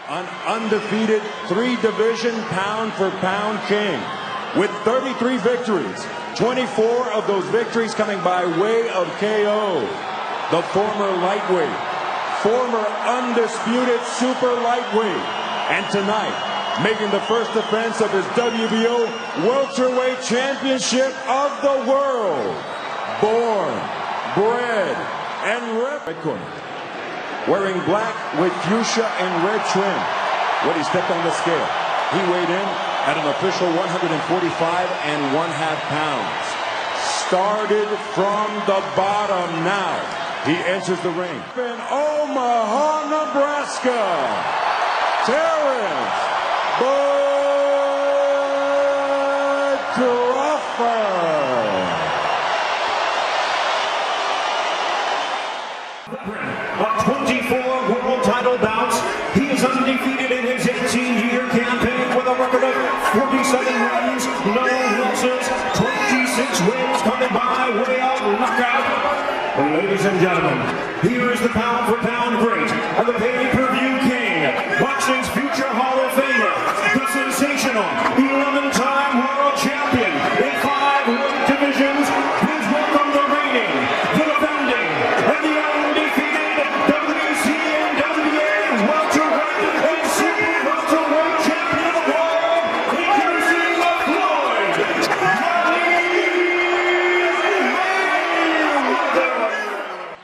an undefeated three-division pound-for-pound king with 33 victories, 24 of those victories coming by way of KO. The former lightweight, former undisputed super lightweight, and tonight, making the first defense of his WBO welterweight championship of the world. Born, bred, and red corner. Wearing black with fuchsia and red trim. When he stepped on the scale, he weighed in at an official 145 1/2 pounds. Started from the bottom now. He enters the ring. In Omaha, Nebraska, Terence Crawford. A 24 world title bouts. He is undefeated in his 18-year campaign with a record of 47 wins, no losses, 26 wins coming by way of knockout. Ladies and gentlemen, here is the pound-for-pound great and the pay-per-view king, boxing's future Hall of Famer, the sensational 11-time world champion in 5 weight divisions. Please welcome the reigning, the defending, and the undefeated WCNWA welterweight and super welterweight champion of the world, introducing Floyd Mayweather.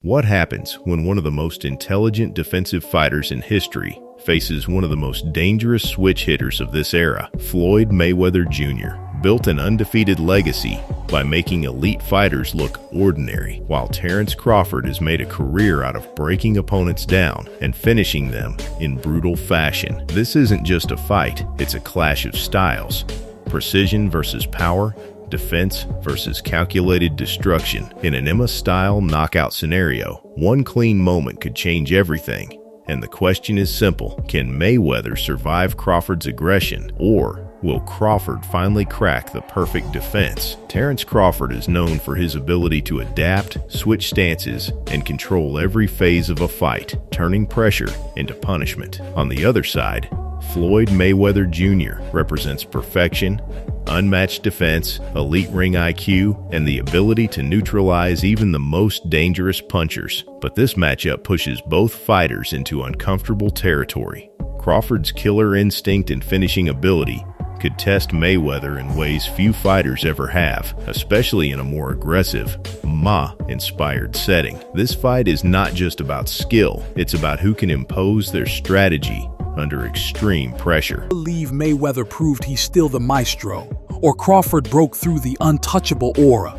What happens when one of the most intelligent defensive fighters in history faces one of the most dangerous switch hitters of this era? Floyd Mayweather Jr. built an undefeated legacy by making elite fighters look ordinary, while Terence Crawford has made a career out of breaking opponents down and finishing them in brutal fashion. This isn't just a fight, it's a clash of styles. Precision versus power, defense versus calculated destruction. In an Emma-style knockout scenario, one clean moment could change everything. And the question is simple: can Mayweather survive Crawford's aggression, or will Crawford finally crack the perfect defense? Terence Crawford is known for his ability to adapt, switch stances, and control every phase of a fight, turning pressure into punishment. On the other side, Floyd Mayweather Jr. represents perfection, unmatched defense, elite ring IQ, and the ability to neutralize even the most dangerous punchers. But this matchup pushes both fighters into uncomfortable territory. Crawford's killer instinct and finishing ability could test Mayweather in ways few fighters ever have, especially in a more aggressive, Ma-inspired setting. This fight is not just about skill, it's about who can impose their strategy under extreme pressure. I believe Mayweather proved he's still the maestro, or Crawford broke through the untouchable aura.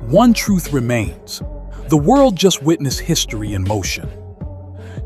One truth remains: the world just witnessed history in motion.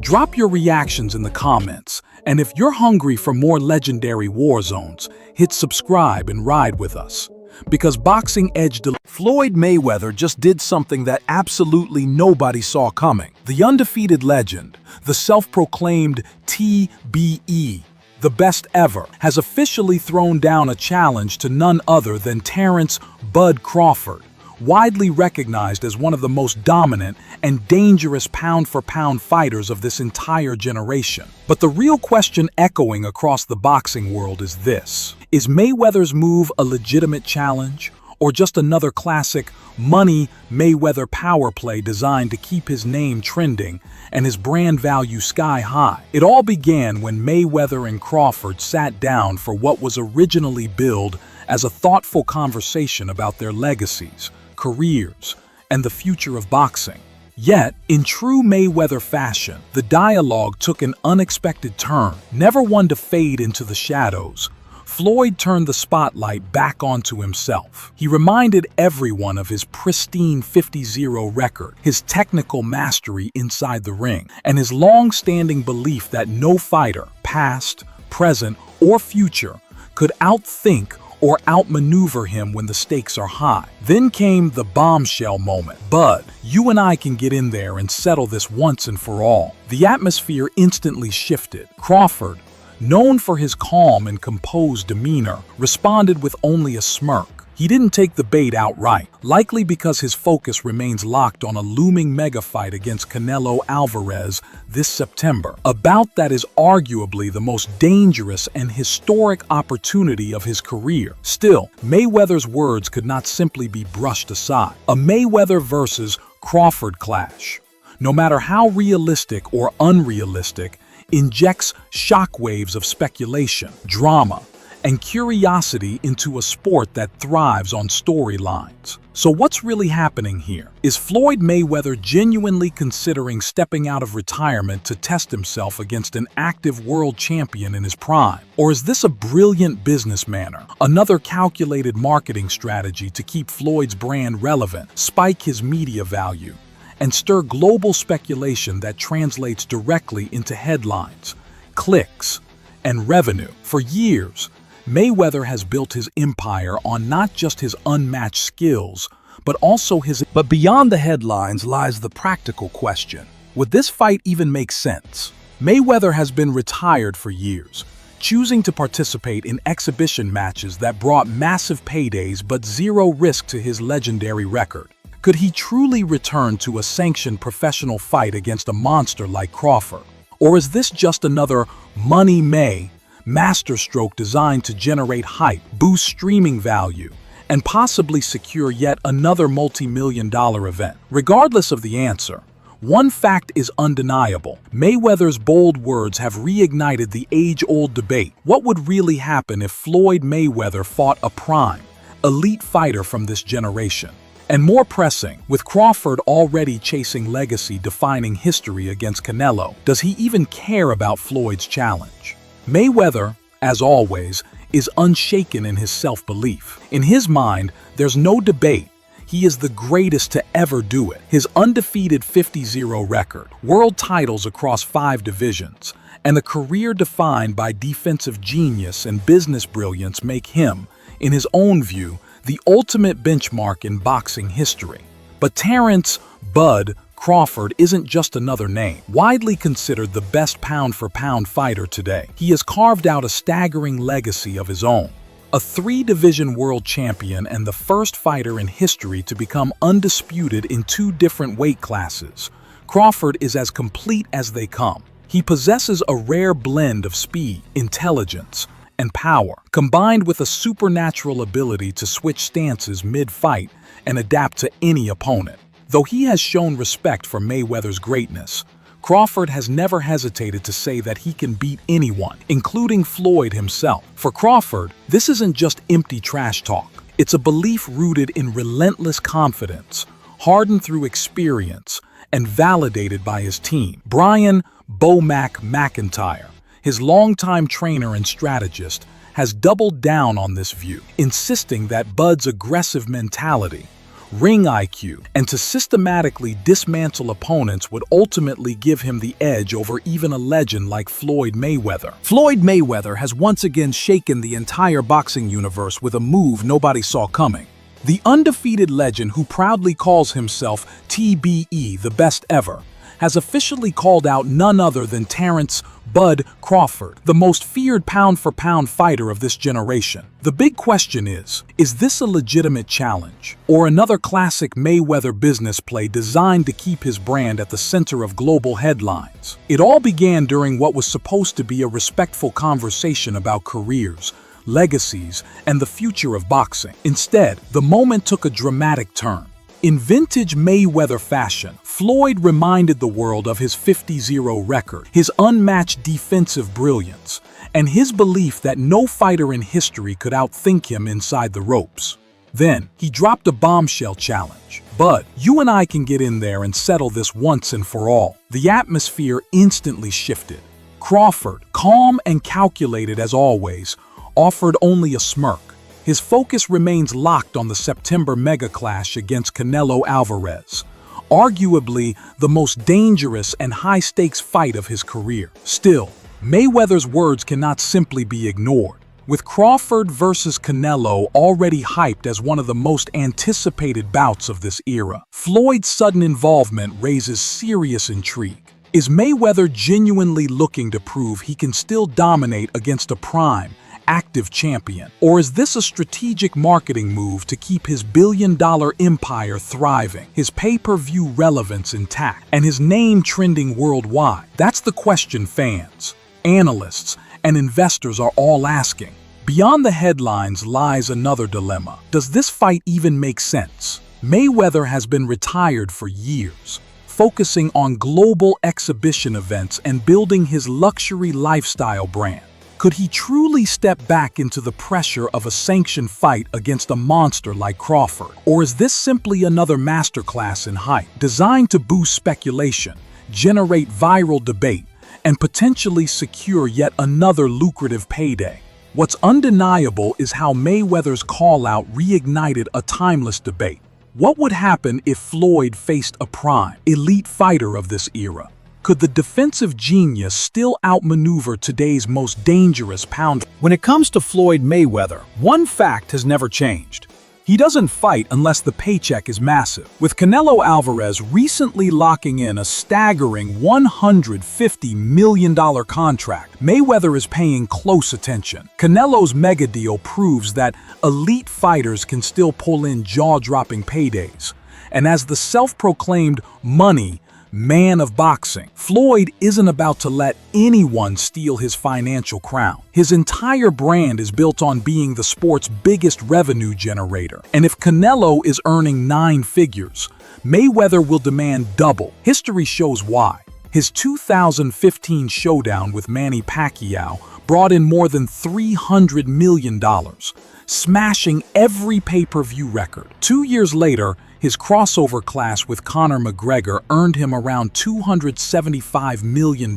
Drop your reactions in the comments, and if you're hungry for more legendary war zones, hit subscribe and ride with us. Because Boxing Edge Floyd Mayweather just did something that absolutely nobody saw coming. The undefeated legend, the self-proclaimed TBE, the best ever, has officially thrown down a challenge to none other than Terence "Bud" Crawford, widely recognized as one of the most dominant and dangerous pound-for-pound fighters of this entire generation. But the real question echoing across the boxing world is this: is Mayweather's move a legitimate challenge, or just another classic money Mayweather power play designed to keep his name trending and his brand value sky high? It all began when Mayweather and Crawford sat down for what was originally billed as a thoughtful conversation about their legacies, careers, and the future of boxing. Yet, in true Mayweather fashion, the dialogue took an unexpected turn. Never one to fade into the shadows, Floyd turned the spotlight back onto himself. He reminded everyone of his pristine 50-0 record, his technical mastery inside the ring, and his long-standing belief that no fighter, past, present, or future, could outthink or outmaneuver him when the stakes are high. Then came the bombshell moment. "Bud, you and I can get in there and settle this once and for all." The atmosphere instantly shifted. Crawford, known for his calm and composed demeanor, responded with only a smirk. He didn't take the bait outright, likely because his focus remains locked on a looming mega fight against Canelo Alvarez this September, a bout that is arguably the most dangerous and historic opportunity of his career. Still, Mayweather's words could not simply be brushed aside. A Mayweather versus Crawford clash, no matter how realistic or unrealistic, injects shockwaves of speculation, drama, and curiosity into a sport that thrives on storylines. So what's really happening here? Is Floyd Mayweather genuinely considering stepping out of retirement to test himself against an active world champion in his prime? Or is this a brilliant business manner, another calculated marketing strategy to keep Floyd's brand relevant, spike his media value, and stir global speculation that translates directly into headlines, clicks, and revenue? For years, Mayweather has built his empire on not just his unmatched skills, but also his... But beyond the headlines lies the practical question. Would this fight even make sense? Mayweather has been retired for years, choosing to participate in exhibition matches that brought massive paydays but zero risk to his legendary record. Could he truly return to a sanctioned professional fight against a monster like Crawford? Or is this just another Money May masterstroke designed to generate hype, boost streaming value, and possibly secure yet another multi-million-dollar event? Regardless of the answer, one fact is undeniable. Mayweather's bold words have reignited the age-old debate. What would really happen if Floyd Mayweather fought a prime, elite fighter from this generation? And more pressing, with Crawford already chasing legacy-defining history against Canelo, does he even care about Floyd's challenge? Mayweather, as always, is unshaken in his self-belief. In his mind, there's no debate. He is the greatest to ever do it. His undefeated 50-0 record, world titles across 5 divisions, and a career defined by defensive genius and business brilliance make him, in his own view, the ultimate benchmark in boxing history. But Terence "Bud" Crawford isn't just another name. Widely considered the best pound-for-pound fighter today, he has carved out a staggering legacy of his own. A 3-division world champion and the first fighter in history to become undisputed in 2 different weight classes, Crawford is as complete as they come. He possesses a rare blend of speed, intelligence, and power, combined with a supernatural ability to switch stances mid-fight and adapt to any opponent. Though he has shown respect for Mayweather's greatness, Crawford has never hesitated to say that he can beat anyone, including Floyd himself. For Crawford, this isn't just empty trash talk. It's a belief rooted in relentless confidence, hardened through experience, and validated by his team. Brian "Bo-Mac" McIntyre, his longtime trainer and strategist, has doubled down on this view, insisting that Bud's aggressive mentality, ring IQ, and to systematically dismantle opponents would ultimately give him the edge over even a legend like Floyd Mayweather. Floyd Mayweather has once again shaken the entire boxing universe with a move nobody saw coming. The undefeated legend, who proudly calls himself TBE, the best ever, has officially called out none other than Terence "Bud" Crawford, the most feared pound-for-pound fighter of this generation. The big question is this a legitimate challenge, or another classic Mayweather business play designed to keep his brand at the center of global headlines? It all began during what was supposed to be a respectful conversation about careers, legacies, and the future of boxing. Instead, the moment took a dramatic turn. In vintage Mayweather fashion, Floyd reminded the world of his 50-0 record, his unmatched defensive brilliance, and his belief that no fighter in history could outthink him inside the ropes. Then, he dropped a bombshell challenge. "Bud, you and I can get in there and settle this once and for all." The atmosphere instantly shifted. Crawford, calm and calculated as always, offered only a smirk. His focus remains locked on the September mega clash against Canelo Alvarez, arguably the most dangerous and high-stakes fight of his career. Still, Mayweather's words cannot simply be ignored. With Crawford versus Canelo already hyped as one of the most anticipated bouts of this era, Floyd's sudden involvement raises serious intrigue. Is Mayweather genuinely looking to prove he can still dominate against a prime, active champion? Or is this a strategic marketing move to keep his billion-dollar empire thriving, his pay-per-view relevance intact, and his name trending worldwide? That's the question fans, analysts, and investors are all asking. Beyond the headlines lies another dilemma. Does this fight even make sense? Mayweather has been retired for years, focusing on global exhibition events and building his luxury lifestyle brand. Could he truly step back into the pressure of a sanctioned fight against a monster like Crawford? Or is this simply another masterclass in hype, designed to boost speculation, generate viral debate, and potentially secure yet another lucrative payday? What's undeniable is how Mayweather's call-out reignited a timeless debate. What would happen if Floyd faced a prime, elite fighter of this era? Could the defensive genius still outmaneuver today's most dangerous pounder? When it comes to Floyd Mayweather, one fact has never changed. He doesn't fight unless the paycheck is massive. With Canelo Alvarez recently locking in a staggering $150 million contract, Mayweather is paying close attention. Canelo's mega deal proves that elite fighters can still pull in jaw-dropping paydays. And as the self-proclaimed money man of boxing, Floyd isn't about to let anyone steal his financial crown. His entire brand is built on being the sport's biggest revenue generator. And if Canelo is earning 9 figures, Mayweather will demand double. History shows why. His 2015 showdown with Manny Pacquiao brought in more than $300 million, smashing every pay-per-view record. 2 years later, his crossover clash with Conor McGregor earned him around $275 million,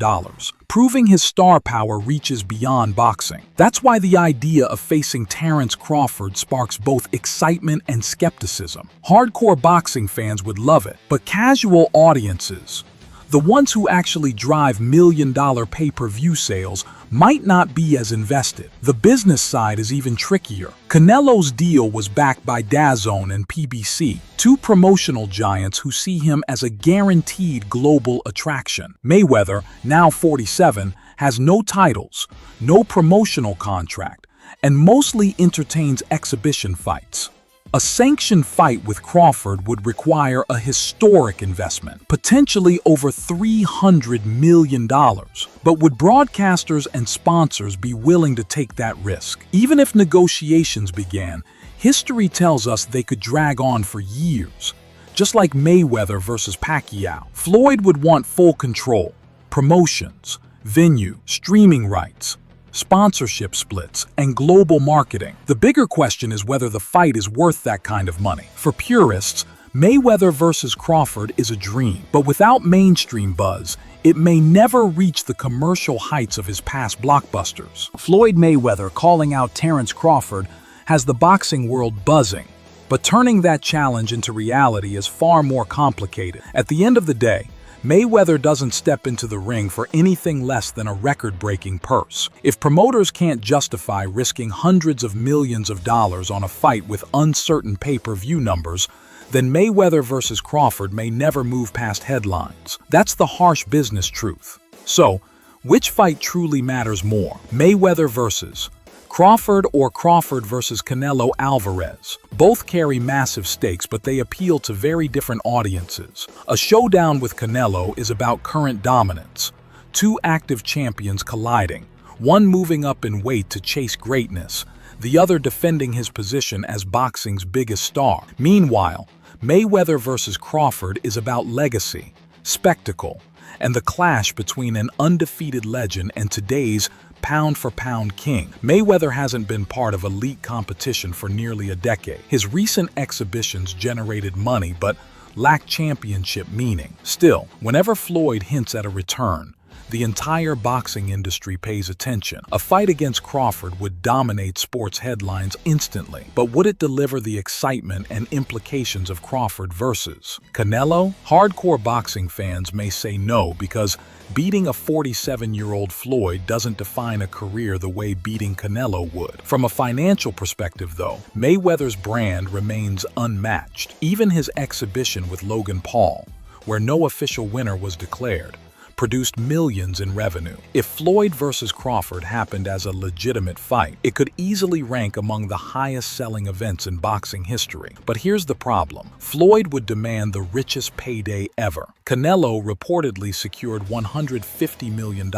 proving his star power reaches beyond boxing. That's why the idea of facing Terence Crawford sparks both excitement and skepticism. Hardcore boxing fans would love it, but casual audiences, the ones who actually drive million-dollar pay-per-view sales, might not be as invested. The business side is even trickier. Canelo's deal was backed by DAZN and PBC, 2 promotional giants who see him as a guaranteed global attraction. Mayweather, now 47, has no titles, no promotional contract, and mostly entertains exhibition fights. A sanctioned fight with Crawford would require a historic investment, potentially over $300 million. But would broadcasters and sponsors be willing to take that risk? Even if negotiations began, history tells us they could drag on for years. Just like Mayweather versus Pacquiao, Floyd would want full control, promotions, venue, streaming rights, sponsorship splits, and global marketing. The bigger question is whether the fight is worth that kind of money. For purists, Mayweather versus Crawford is a dream, but without mainstream buzz, it may never reach the commercial heights of his past blockbusters. Floyd Mayweather calling out Terence Crawford has the boxing world buzzing, but turning that challenge into reality is far more complicated. At the end of the day, Mayweather doesn't step into the ring for anything less than a record-breaking purse. If promoters can't justify risking hundreds of millions of dollars on a fight with uncertain pay-per-view numbers, then Mayweather versus Crawford may never move past headlines. That's the harsh business truth. So, which fight truly matters more? Mayweather versus Crawford or Crawford versus Canelo Alvarez? Both carry massive stakes, but they appeal to very different audiences. A showdown with Canelo is about current dominance, 2 active champions colliding, one moving up in weight to chase greatness, the other defending his position as boxing's biggest star. Meanwhile, Mayweather versus Crawford is about legacy, spectacle, and the clash between an undefeated legend and today's pound-for-pound king. Mayweather hasn't been part of elite competition for nearly a decade. His recent exhibitions generated money but lack championship meaning. Still, whenever Floyd hints at a return, the entire boxing industry pays attention. A fight against Crawford would dominate sports headlines instantly, but would it deliver the excitement and implications of Crawford versus Canelo? Hardcore boxing fans may say no because beating a 47-year-old Floyd doesn't define a career the way beating Canelo would. From a financial perspective, though, Mayweather's brand remains unmatched. Even his exhibition with Logan Paul, where no official winner was declared, produced millions in revenue. If Floyd versus Crawford happened as a legitimate fight, it could easily rank among the highest-selling events in boxing history. But here's the problem. Floyd would demand the richest payday ever. Canelo reportedly secured $150 million.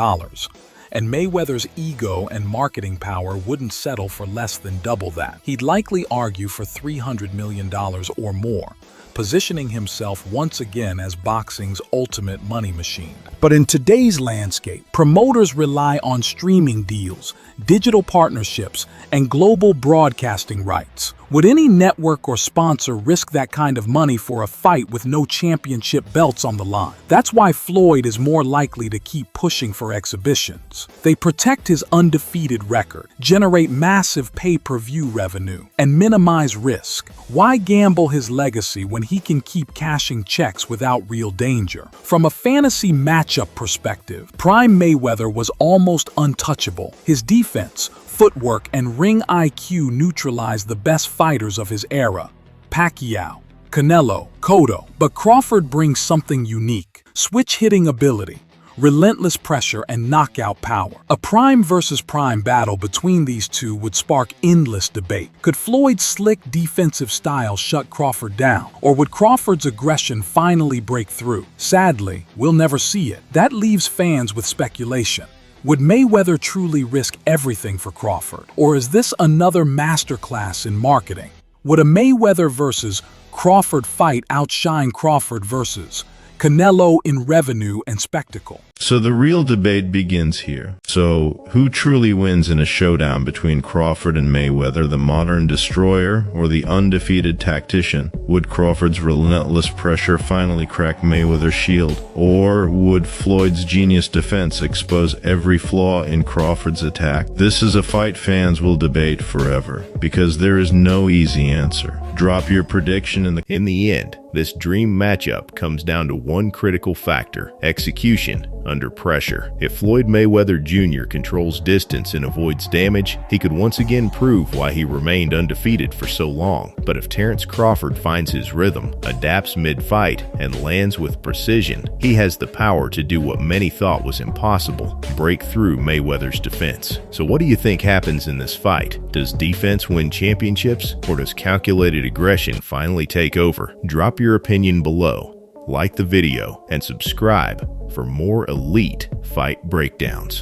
And Mayweather's ego and marketing power wouldn't settle for less than double that. He'd likely argue for $300 million or more, positioning himself once again as boxing's ultimate money machine. But in today's landscape, promoters rely on streaming deals, digital partnerships, and global broadcasting rights. Would any network or sponsor risk that kind of money for a fight with no championship belts on the line? That's why Floyd is more likely to keep pushing for exhibitions. They protect his undefeated record, generate massive pay-per-view revenue, and minimize risk. Why gamble his legacy when he can keep cashing checks without real danger? From a fantasy matchup perspective, Prime Mayweather was almost untouchable. His defense, footwork, and ring IQ neutralized the best fighters of his era: Pacquiao, Canelo, Cotto. But Crawford brings something unique: switch-hitting ability, relentless pressure, and knockout power. A prime versus prime battle between these two would spark endless debate. Could Floyd's slick defensive style shut Crawford down? Or would Crawford's aggression finally break through? Sadly, we'll never see it. That leaves fans with speculation. Would Mayweather truly risk everything for Crawford? Or is this another masterclass in marketing? Would a Mayweather versus Crawford fight outshine Crawford versus Canelo in revenue and spectacle? So the real debate begins here. So who truly wins in a showdown between Crawford and Mayweather, the modern destroyer or the undefeated tactician? Would Crawford's relentless pressure finally crack Mayweather's shield? Or would Floyd's genius defense expose every flaw in Crawford's attack? This is a fight fans will debate forever, because there is no easy answer. Drop your prediction in the end. This dream matchup comes down to one critical factor: execution under pressure. If Floyd Mayweather Jr. controls distance and avoids damage, he could once again prove why he remained undefeated for so long. But if Terence Crawford finds his rhythm, adapts mid-fight, and lands with precision, he has the power to do what many thought was impossible: break through Mayweather's defense. So what do you think happens in this fight? Does defense win championships, or does calculated aggression finally take over? Drop your opinion below, like the video, and subscribe for more elite fight breakdowns.